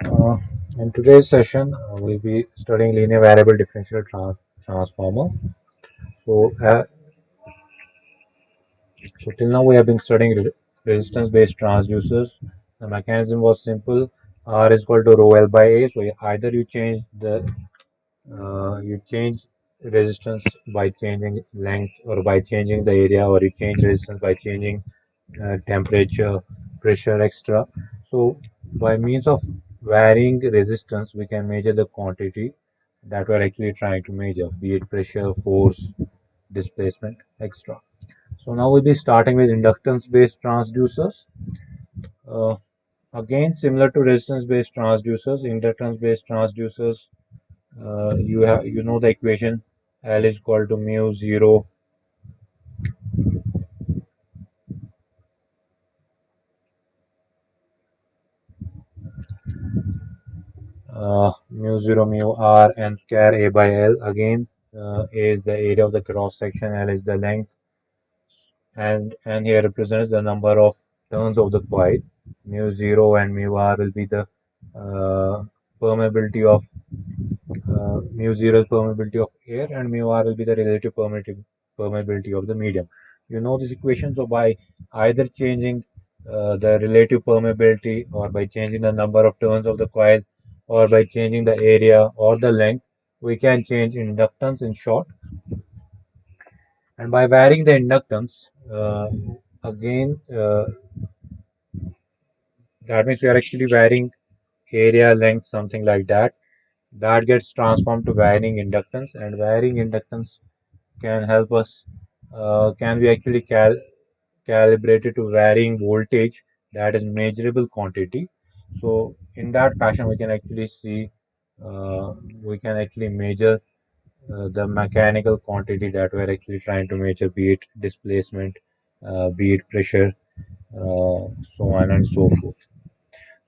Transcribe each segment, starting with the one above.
Uh, in today's session, we'll be studying linear variable differential transformer. So, uh, so till now we have been studying resistance-based transducers. The mechanism was simple. R is equal to rho L by A. So either you change resistance by changing length, or by changing the area, or you change resistance by changing temperature, pressure, extra. So by means of varying resistance, we can measure the quantity that we're actually trying to measure, be it pressure, force, displacement, extra. So now we'll be starting with inductance-based transducers. Uh, Again, similar to resistance-based transducers, inductance-based transducers, you know the equation L is equal to mu zero mu 0 mu r n square a by L. Again, A is the area of the cross section, L is the length, and here represents the number of turns of the coil. Mu 0 and mu r will be the uh, permeability of mu 0 is permeability of air, and mu r will be the relative permeability of the medium. You know this equation, so by either changing the relative permeability, or by changing the number of turns of the coil, or by changing the area or the length, we can change inductance in short. And by varying the inductance, again, that means we are actually varying area, length, something like that. That gets transformed to varying inductance, and varying inductance can help us, can be actually calibrated to varying voltage, that is measurable quantity. So in that fashion, we can actually see, we can actually measure the mechanical quantity that we're actually trying to measure, be it displacement, be it pressure, so on and so forth.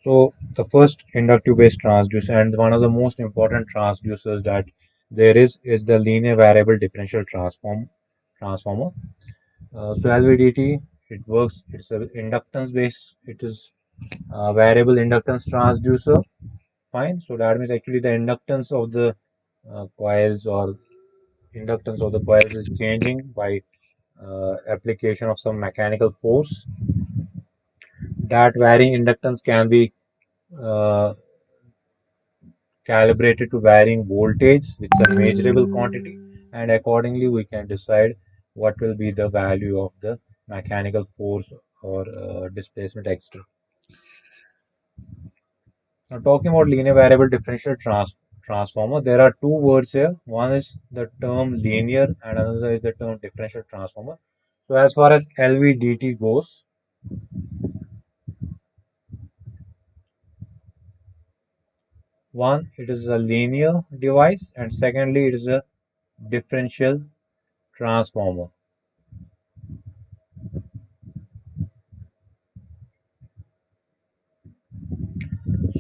So the first inductive based transducer, and one of the most important transducers that there is the linear variable differential transformer. So LVDT, it works. It's an inductance based. It is a variable inductance transducer. Fine. So that means actually the inductance of the coils, or inductance of the coils, is changing by application of some mechanical force. That varying inductance can be uh, calibrated to varying voltage with some measurable quantity, and accordingly we can decide what will be the value of the mechanical force, or displacement extra. Now, talking about linear variable differential transformer, there are two words here. One is the term linear, and another is the term differential transformer. So as far as LVDT goes, one, it is a linear device, and secondly, it is a differential transformer.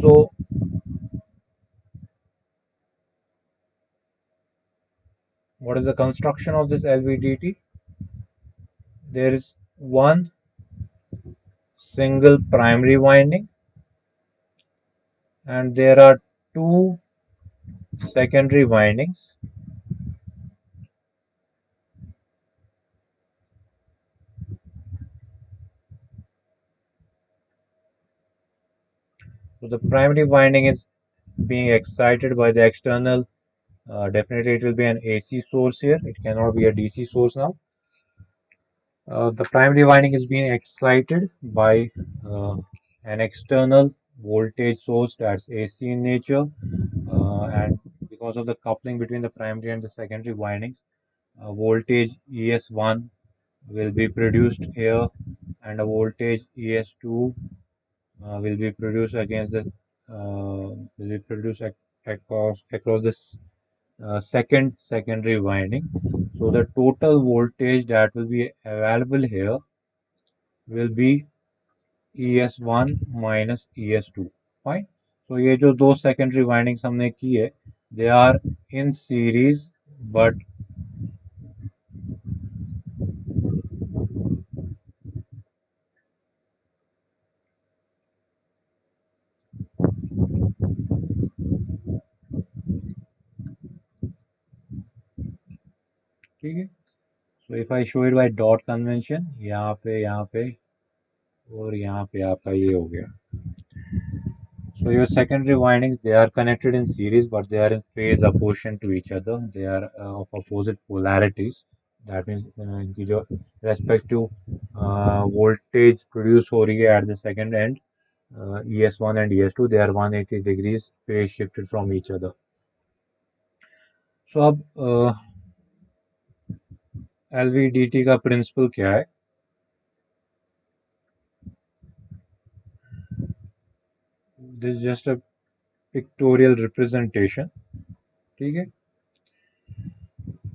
So what is the construction of this LVDT? There is one single primary winding, and there are two secondary windings. So the primary winding is being excited by the external. Definitely, it will be an AC source here. It cannot be a DC source now. The primary winding is being excited by uh, an external voltage source that's AC in nature, and because of the coupling between the primary and the secondary windings, voltage ES1 will be produced here, and a voltage ES2 will be produced against the will be produced across this second secondary winding. So the total voltage that will be available here will be ES1 minus ES2. Fine. So ये जो दो secondary windings हमने की है, they are in series, but ठीक है। So if I show it by dot convention, यहाँ पे और यहाँ पे आपका ये हो गया। So your secondary windings, they are connected in series, but they are in phase opposition to each other. They are of opposite polarities. That means इनकी जो respective voltage produce हो रही है at the second end, ES1 and ES2, they are 180 degrees phase shifted from each other. So अब LVDT का principle क्या है? This is just a pictorial representation. ठीक है?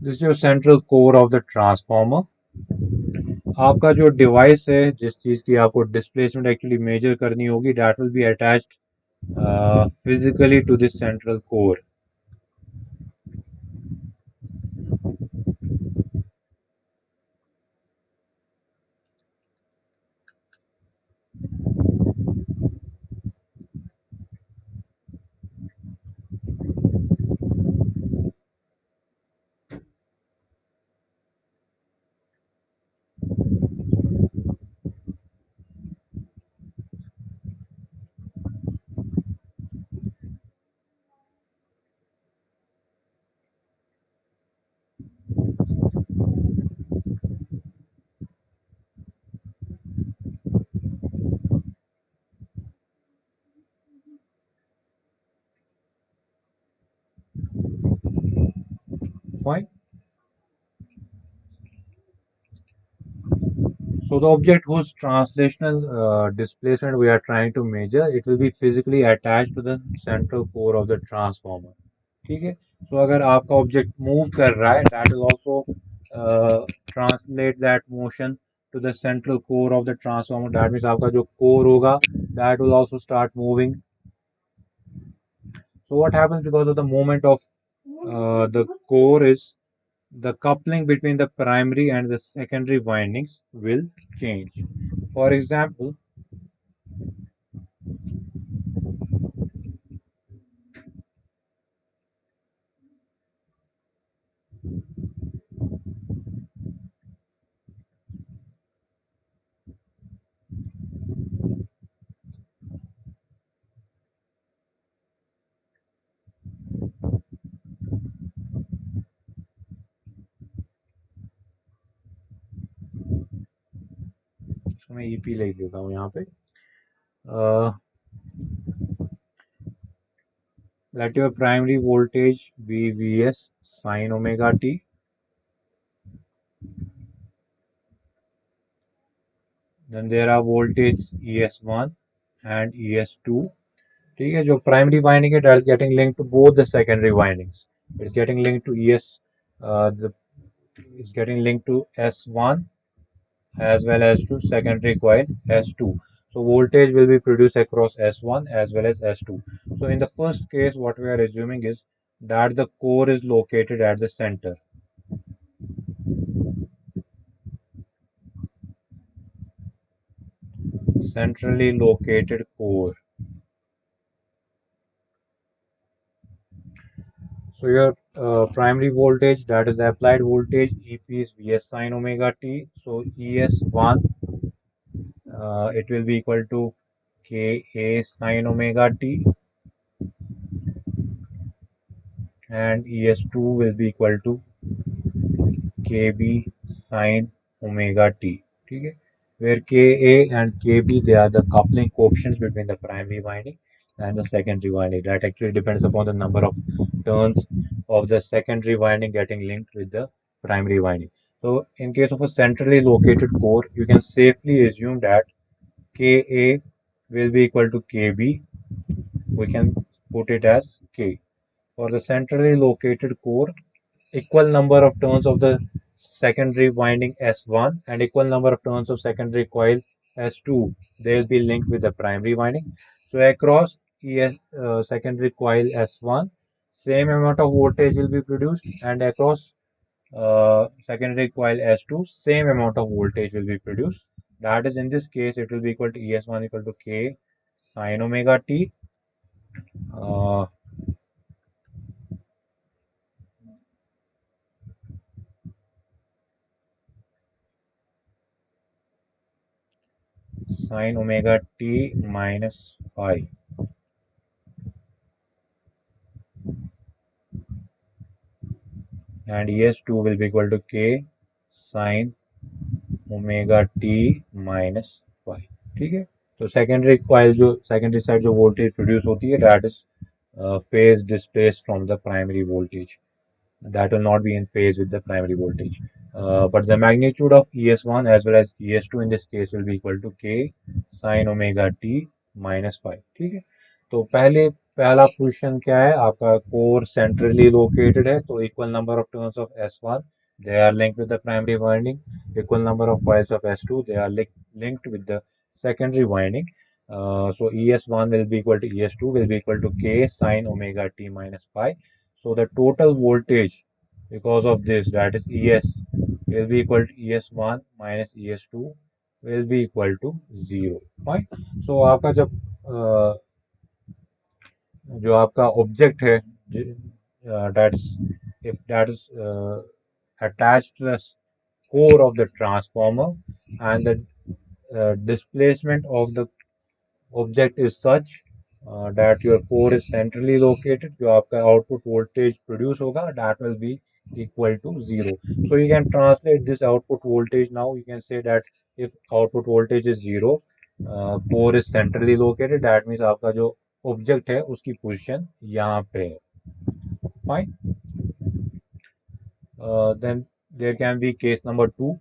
This is your central core of the transformer. आपका जो device है, जिस चीज की आपको डिस्प्लेसमेंट एक्चुअली मेजर करनी होगी, that will be attached physically to this central core. Fine. So the object whose translational displacement we are trying to measure, it will be physically attached to the central core of the transformer. ठीक है. So अगर आपका object move कर रहा है, that will also translate that motion to the central core of the transformer. That means आपका जो core होगा, that will also start moving. So what happens because of the movement of the core is the coupling between the primary and the secondary windings will change. For example, इसको मैं EP लिख देता हूँ यहाँ पे. Let your primary voltage be Vs sin omega t. Then there are voltage ES1 and ES2. ठीक है, जो primary winding है, that is getting linked to both the secondary windings. It's getting linked to it's getting linked to S1 as well as to secondary coil S2. So voltage will be produced across S1 as well as S2. So in the first case, what we are assuming is that the core is located at the center. Centrally located core. So your primary voltage, that is the applied voltage, EP is Vs sin omega t. So ES1, it will be equal to Ka sin omega t, and ES2 will be equal to Kb sin omega t. ठीक है, where Ka and Kb, they are the coupling coefficients between the primary winding and the secondary winding. That actually depends upon the number of turns of the secondary winding getting linked with the primary winding. So in case of a centrally located core, you can safely assume that Ka will be equal to Kb. We can put it as K. For the centrally located core, equal number of turns of the secondary winding S1 and equal number of turns of secondary coil S2, they will be linked with the primary winding. So across secondary coil S1, same amount of voltage will be produced, and across secondary coil S2, same amount of voltage will be produced. That is, in this case, it will be equal to ES1 equal to K sin omega t. Uh, sine omega t minus phi, and ES2 will be equal to K sine omega t minus y. ठीक है, तो secondary coil जो secondary side जो voltage produce होती है that is phase displace from the primary voltage, that will not be in phase with the primary voltage. But the magnitude of ES1 as well as ES2 in this case will be equal to K sin omega t minus phi। ठीक है, तो पहला question क्या है आपका, core centrally located है तो equal number of turns of S1 they are linked with the primary winding, equal number of coils of S2 they are linked with the secondary winding. So ES1 will be equal to ES2 will be equal to K sin omega t minus phi. So the total voltage because of this, that is ES, will be equal to ES1 minus ES2 will be equal to 0। Fine. So आपका जब जो आपका object है that's if that is attached to the core of the transformer and the displacement of the object is such that your core is centrally located, जो आपका output voltage produce होगा that will be equal to 0। So you can translate this output voltage now, you can say that if output voltage is 0, core is centrally located, that means आपका जो object है उसकी position यहाँ पे है। Fine. Then there can be case number 2।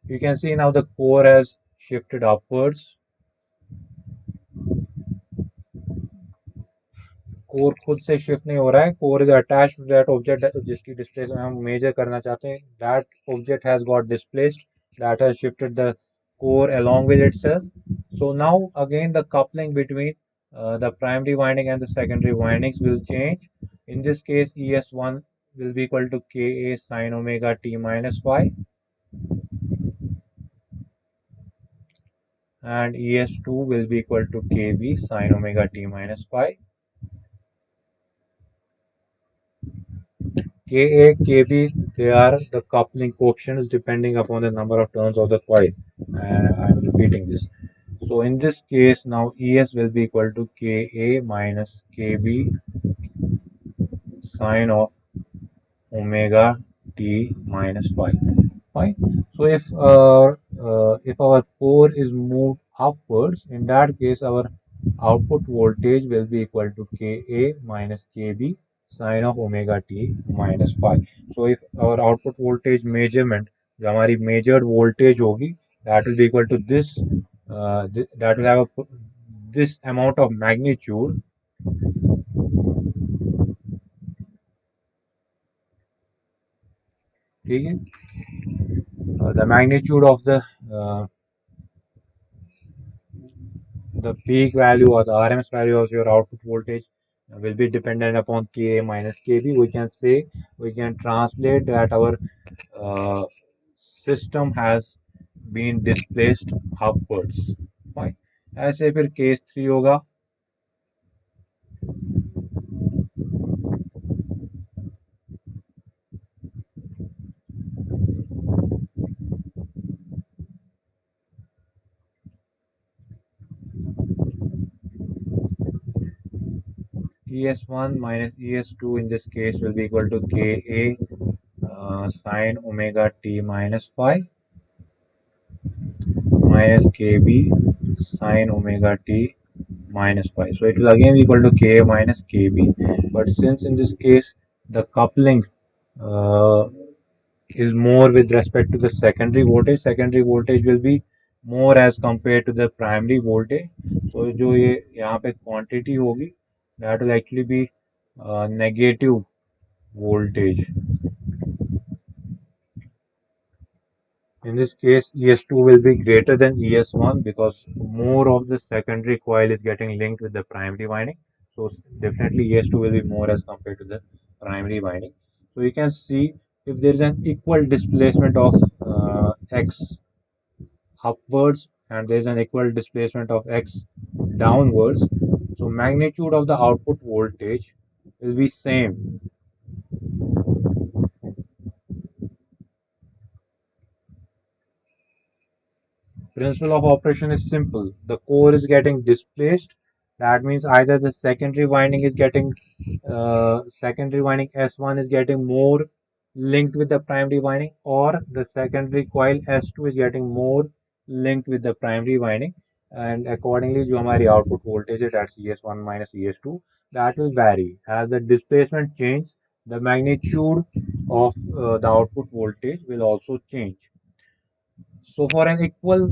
You can see now the core has shifted upwards, core खुद से shift नहीं हो रहा है, core is attached to that object जिसकी डिस्प्लेसमेंट हम मेजर करना चाहते हैं, that object has got displaced, that has shifted the core along with itself। So now again the coupling between the primary winding and the secondary windings will change। In this case ES1 will be equal to Ka sin omega t minus phi and ES2 will be equal to Kb sin omega t minus phi। Ka, Kb, they are the coupling coefficients depending upon the number of turns of the coil. I'm repeating this. So in this case, now Es will be equal to Ka minus Kb sine of omega t minus phi। Fine. So if our core is moved upwards, in that case our output voltage will be equal to Ka minus Kb sine of omega t minus phi। So if our output voltage measurement, जो हमारी measured voltage होगी, that will be equal to this, that will have this amount of magnitude। ठीक है, the magnitude of the peak value or the RMS value of your output voltage will be dependent upon Ka minus Kb। We can say, we can translate that our uh, system has been displaced upwards। Fine. ऐसे फिर case 3 होगा। ES1 minus ES2 in this case will be equal to Ka sine omega t minus phi minus Kb sine omega t minus pi. So it will again be equal to Ka minus Kb. But since in this case the coupling uh, is more with respect to the secondary voltage will be more as compared to the primary voltage। So जो ये यहाँ पे quantity होगी that will actually be negative voltage। In this case, ES2 will be greater than ES1 because more of the secondary coil is getting linked with the primary winding. So definitely ES2 will be more as compared to the primary winding। So you can see if there is an equal displacement of X upwards and there is an equal displacement of x downwards, so magnitude of the output voltage will be same. Principle of operation is simple. The core is getting displaced. That means either the secondary winding S1 is getting more linked with the primary winding, or the secondary coil S2 is getting more linked with the primary winding. And accordingly, जो हमारी output voltage है, that's ES1 minus ES2, that will vary. As the displacement changes, the magnitude of the output voltage will also change. So for an equal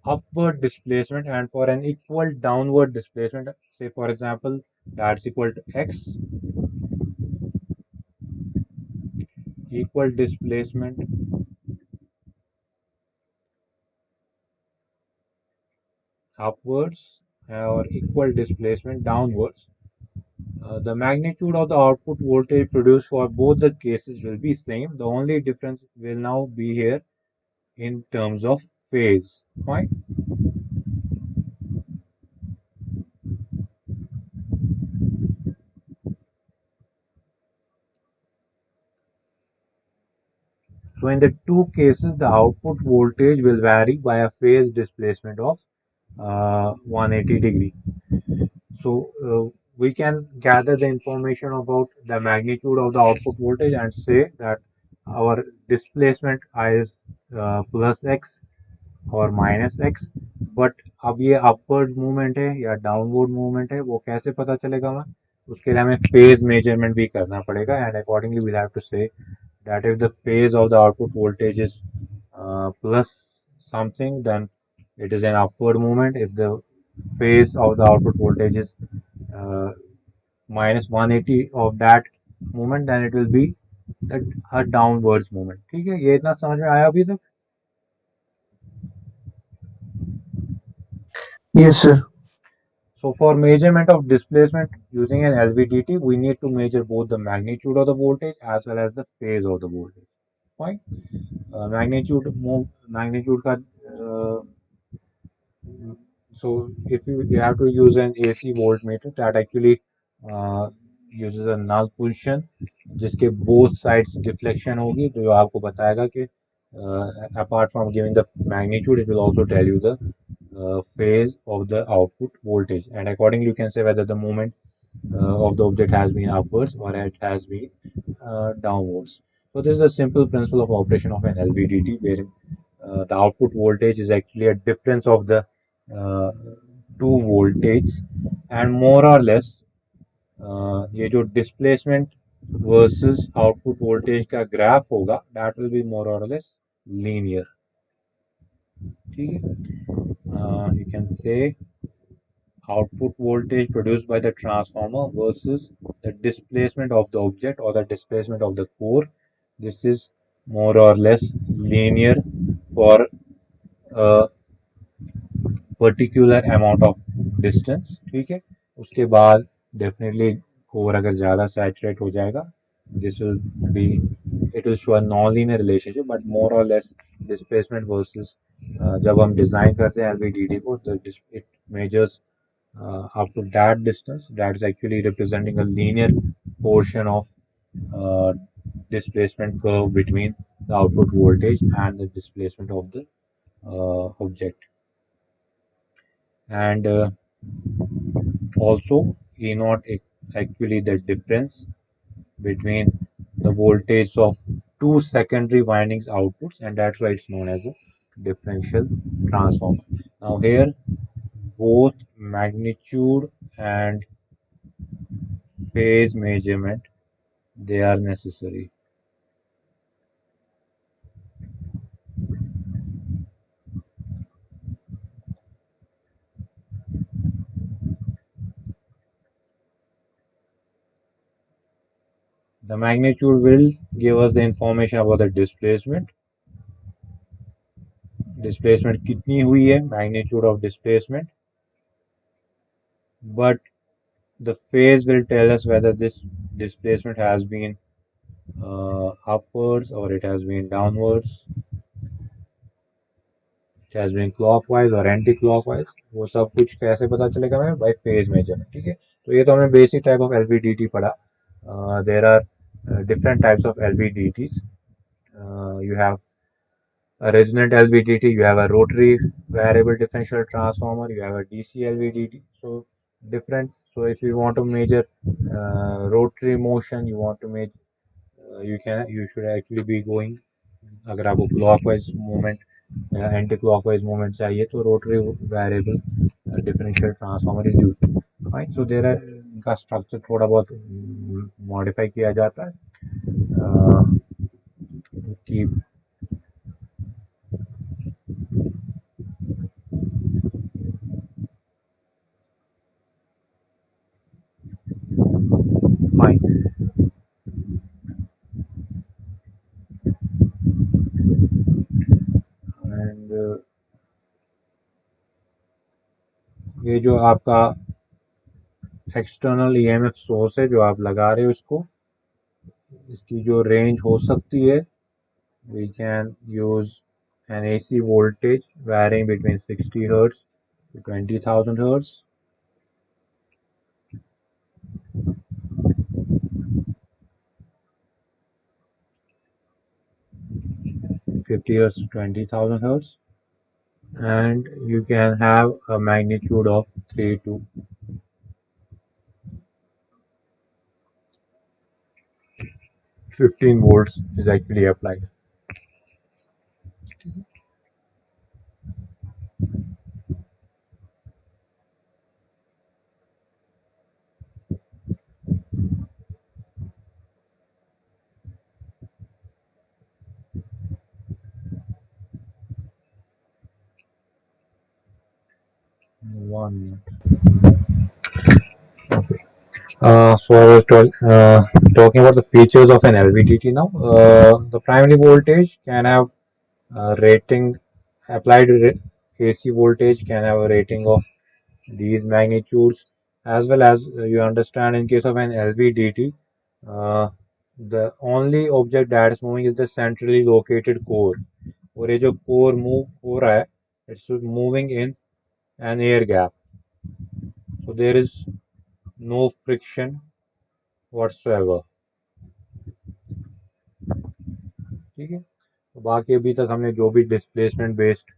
upward displacement and for an equal downward displacement, say for example, that's equal to x, equal displacement upwards or equal displacement downwards, the magnitude of the output voltage produced for both the cases will be same. The only difference will now be here in terms of phase. Fine. So in the two cases, the output voltage will vary by a phase displacement of 180 degrees. So we can gather the information about the magnitude of the output voltage and say that our displacement is plus x और minus x, but अब ये upward movement है या downward movement है वो कैसे पता चलेगा हमें, उसके लिए हमें फेज मेजरमेंट भी करना पड़ेगा and accordingly we'll have to say that if the phase of the output voltage is plus something, then it is an upward movement. If the phase of the output voltage is uh, minus 180 of that movement, then it will be that a downwards movement. ठीक है, ये इतना समझ में आया अभी तक? Yes, sir. So for measurement of displacement using an LVDT, we need to measure both the magnitude of the voltage as well as the phase of the voltage. Fine. Magnitude का so if you have to use an AC voltmeter that actually uses a null position जिसके both sides deflection होगी, तो जो आपको बताएगा कि apart from giving the magnitude, it will also tell you the phase of the output voltage, and accordingly you can say whether the movement of the object has been upwards or it has been downwards. So this is a simple principle of operation of an LVDT, where the output voltage is actually a difference of the uh, two voltage, and more or less ये जो displacement versus output voltage का graph होगा, that will be more or less linear. ठीक है, you can say output voltage produced by the transformer versus the displacement of the object or the displacement of the core. This is more or less linear for a particular amount of distance. ठीक है, उसके बाद definitely core अगर ज़्यादा saturate हो जाएगा, this will be, it will show a non-linear relationship, but more or less displacement versus जब हम डिज़ाइन करते हैं LVDT को, तो it measures up to that distance, that is actually representing a linear portion of uh, displacement curve between the output voltage and the displacement of the object. And also E naught is actually the difference between the voltage of two secondary windings outputs, and that's why it's known as a differential transformer. Now here both magnitude and phase measurement, they are necessary. The magnitude will give us the information about the displacement. Displacement कितनी हुई है, magnitude of displacement. But the phase will tell us whether this displacement has been upwards or it has been downwards. Has been clockwise और anti clockwise, वो सब कुछ कैसे पता चलेगा हमें? बाय फेज मेजरमेंट, ठीक है। तो ये तो हमने बेसिक टाइप ऑफ एलवीडीटी पढ़ा। There are different types of LVDTs. You have a resonant LVDT, you have a rotary variable differential transformer, you have a DC LVDT. So different. So if you want to measure rotary motion, you want to measure, you should actually be going. अगर आपको clockwise movement या anti clockwise movement चाहिए तो rotary variable differential transformer is used. Fine. So there are इनका structure थोड़ा बहुत modify किया जाता है कि fine. एंड ये जो आपका एक्सटर्नल ईएमएफ सोर्स है जो आप लगा रहे हो इसको, इसकी जो रेंज हो सकती है, we can use an AC voltage varying between 60 hertz to 20,000 hertz, 50 hertz to 20,000 hertz, and you can have a magnitude of 3 to 15 volts is actually applied. One minute. Okay. So I was talking about the features of an LVDT now. The primary voltage can have rating, applied AC voltage can have a rating of these magnitudes, as well as you understand in case of an LVDT, uh, the only object that is moving is the centrally located core. और ये जो core move हो रहा है, it's moving in an air gap, so there is no friction whatsoever. ठीक है। तो बाकी अभी तक हमने जो भी डिस्प्लेसमेंट बेस्ड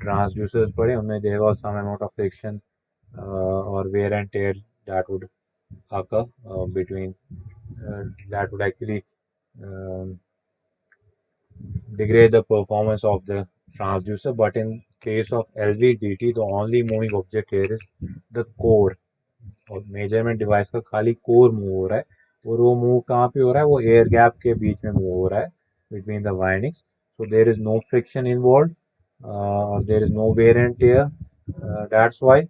ट्रांसड्यूसर्स पढ़े, उनमें there was some amount of friction or wear and tear that would occur between that would actually um, degrade the performance of the transducer. But in case of LVDT, the only moving object here is the core, और measurement device का खाली core move हो रहा है, और वो move कहाँ पे हो रहा है? वो एयर गैप के बीच में मूव हो रहा है between the windings. So there is no friction involve और there is no wear and tear. That's why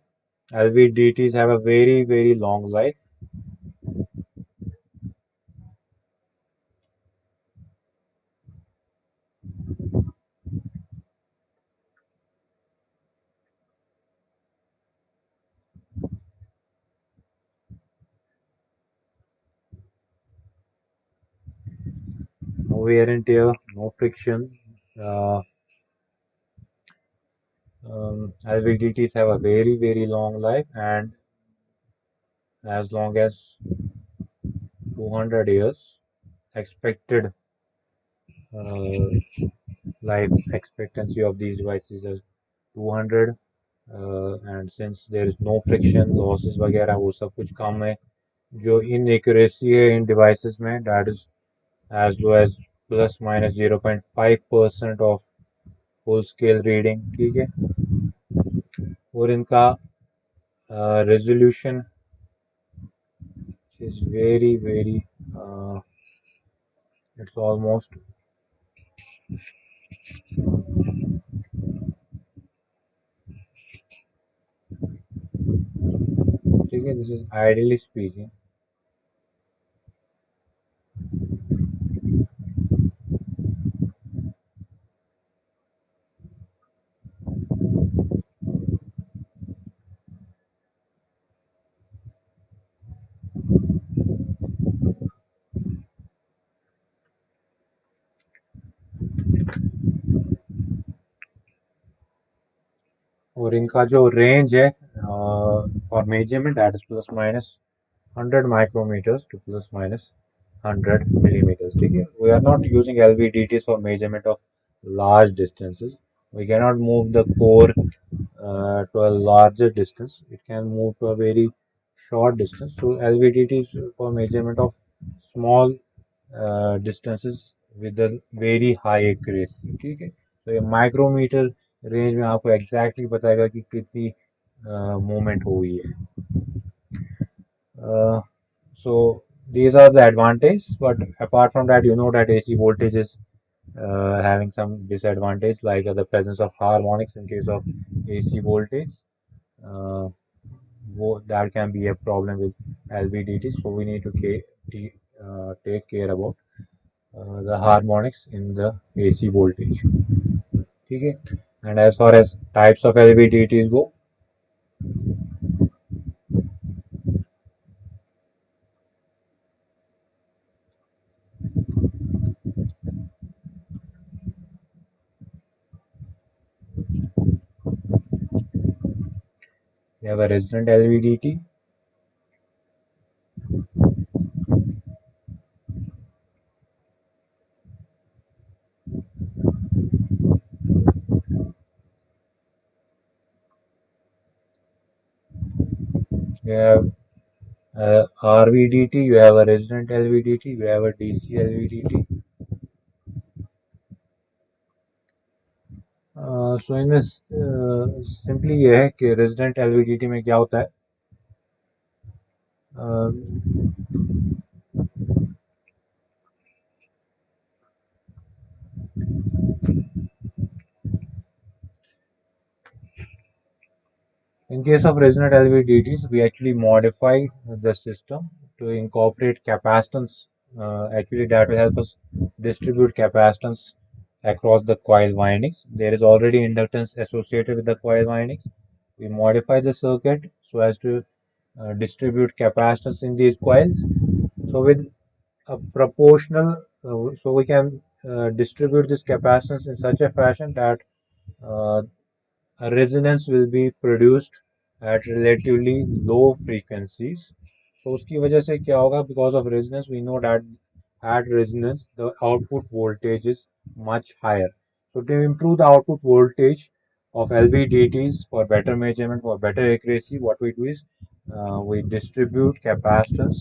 LVDTs have a very very long life. No wear and tear, no friction. Uh, LVDTs have a very very long life, and as long as 200 years expected life expectancy of these devices is 200. And since there is no friction, losses वगैरह वो सब कुछ कम है. जो inaccuracy है इन devices में, that is as low as plus minus 0.5% of full scale reading. ठीक है। और इनका resolution is very very it's almost, ठीक है, this is ideally speaking. और इनका जो रेंज है for measurement that is plus minus 100 micrometers to plus minus 100 millimeters. ठीक है, we are not using LVDTs for measurement of large distances. We cannot move the core to a larger distance. It can move to a very short distance. So LVDT is for measurement of small distances with a very high accuracy. ठीक है, तो ये micrometer range में आपको exactly बताएगा कि कितनी movement हुई है. So these are the advantages, but apart from that, you know that AC voltage is having some disadvantage, like the presence of harmonics in case of AC voltage. Uh, that can be a problem with LVDT, so we need to take care about the harmonics in the AC voltage. Okay. And as far as types of LVDTs go, we have a resonant LVDT, we have RVDT, you have a resonant LVDT, you have a DC LVDT. सो इनमें simply ये है कि resident LVDT में क्या होता है. In case of resonant LVDTs, we actually modify the system to incorporate capacitance. Actually, that will help us distribute capacitance across the coil windings. There is already inductance associated with the coil windings. We modify the circuit so as to distribute capacitance in these coils. So with a proportional, so we can distribute this capacitance in such a fashion that uh, a resonance will be produced at relatively low frequencies. So उसकी वजह से क्या होगा? Because of resonance, we know that at resonance the output voltage is much higher. So to improve the output voltage of LVDTs for better measurement, for better accuracy, what we do is we distribute capacitance.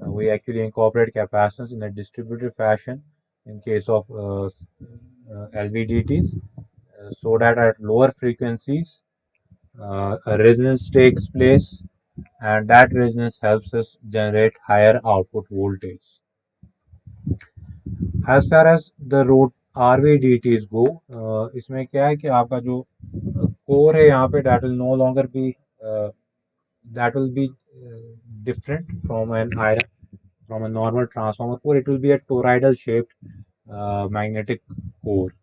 We actually incorporate capacitance in a distributed fashion in case of LVDTs, so that at lower frequencies a resonance takes place, and that resonance helps us generate higher output voltage. As far as the root RVDTs go, इसमें क्या है कि आपका जो core है यहाँ पे that will no longer be that will be different from from a normal transformer core. It will be a toroidal shaped magnetic core.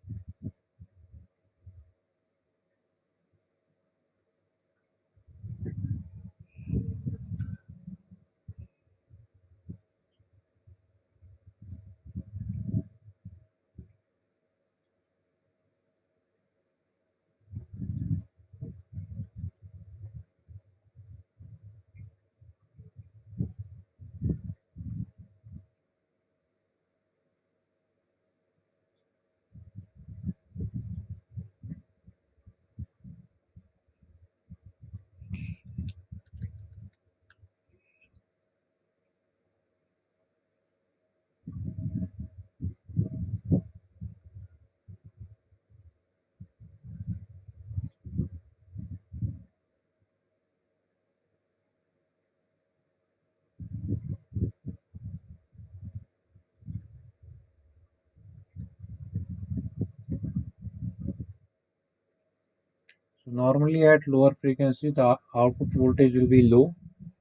So normally at lower frequency, the output voltage will be low.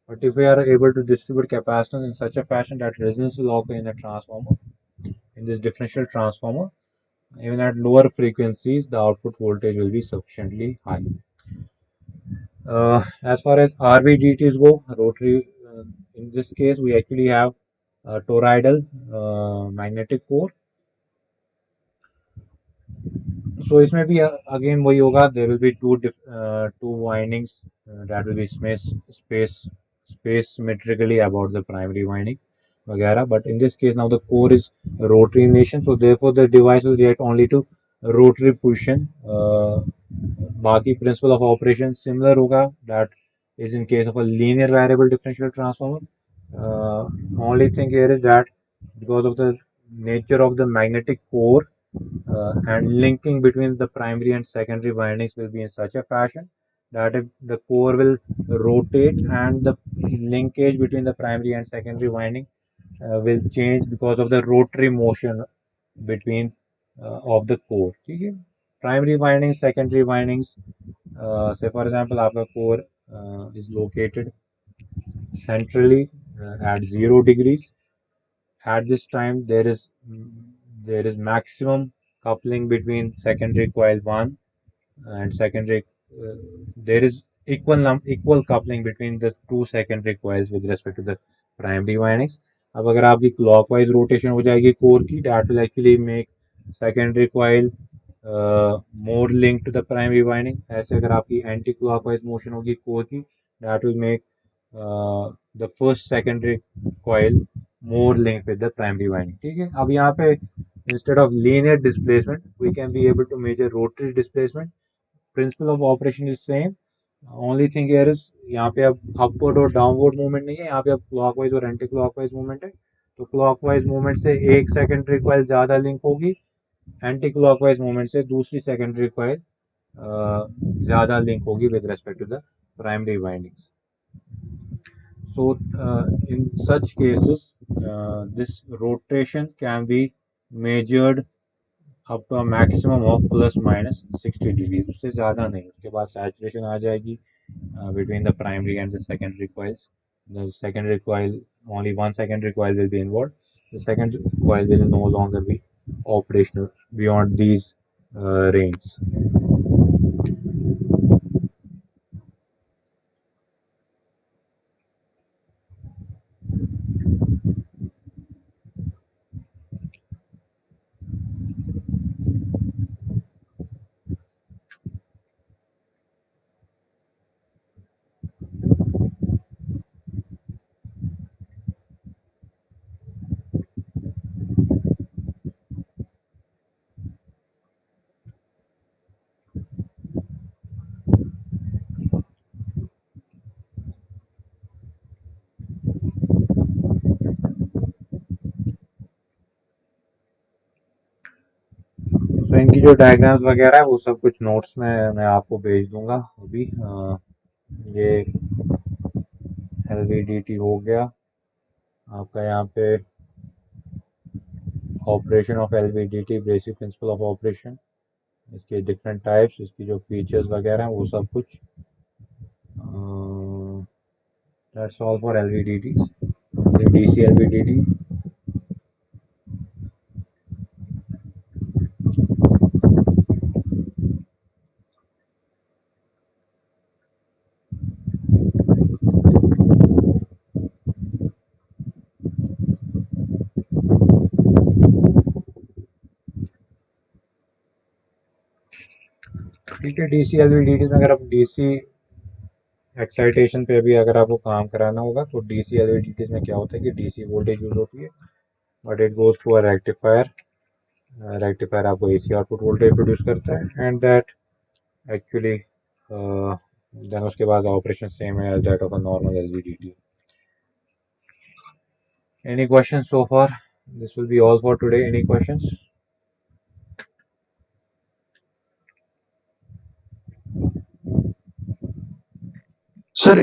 But if we are able to distribute capacitance in such a fashion that resonance will occur in the transformer, in this differential transformer, even at lower frequencies, the output voltage will be sufficiently high. As far as RVDTs go, rotary, in this case, we actually have a toroidal magnetic core. So इसमें भी again वही होगा, there will be two windings that will be space symmetrically about the primary winding वगैरह, but in this case now the core is rotary in nation, so therefore the device will react only to rotary position. बाकी principle of operation similar होगा, that is in case of a linear variable differential transformer. Only thing here is that because of the nature of the magnetic core, and linking between the primary and secondary windings will be in such a fashion that if the core will rotate and the linkage between the primary and secondary winding will change because of the rotary motion between of the core. ठीक है, primary windings, secondary windings, say for example आपका core is located centrally at 0 degrees. At this time there is maximum coupling between secondary coil 1 and secondary, uh, there is equal coupling between the two secondary coils with respect to the primary windings. अब अगर आपकी clockwise rotation हो जाएगी core की, that will actually make secondary coil more linked to the primary winding. ऐसे अगर आपकी anti clockwise motion होगी core की, that will make the first secondary coil more linked with the primary winding. ठीक है, अब यहाँ पे instead of linear displacement we can be able to measure rotary displacement. Principle of operation is same. Only thing here is यहाँ पे अब upward और downward movement नहीं है, यहाँ पे अब clockwise और anti clockwise movement है. तो clockwise movement से एक secondary coil ज़्यादा link होगी, एंटी क्लॉकवाइज मूवमेंट से दूसरी सेकेंडरी कॉइल ज़्यादा लिंक होगी with respect to the primary windings. So in such cases, this rotation can be measured up to a maximum of plus minus 60 degrees. उससे ज़्यादा नहीं, उसके बाद saturation आ जाएगी between the primary and the secondary coils. The secondary coil, only one secondary coil will be involved. The second coil will no longer be operational beyond these range. तो इनकी जो diagrams वगैरह है वो सब कुछ नोट्स में मैं आपको भेज दूंगा अभी. ये LVDT हो गया आपका, यहाँ पे operation of LVDT, basic principle of operation, इसके डिफरेंट टाइप्स, इसकी जो फीचर्स वगैरह हैं वो सब कुछ. That's all for LVDTs, DC LVDT. ठीक है, DC LVDT में अगर आप DC एक्साइटेशन पे भी अगर आपको काम कराना होगा तो DC LVDT में क्या होता है कि DC वोल्टेज यूज होती है, but it goes to a rectifier. Rectifier आपको AC आउटपुट वोल्टेज प्रोड्यूस करता है, एंड दैट एक्चुअली देन उसके बाद ऑपरेशन सेम है as that of a normal LVDT. Any questions so far? This will be all for today. Any questions? Sir,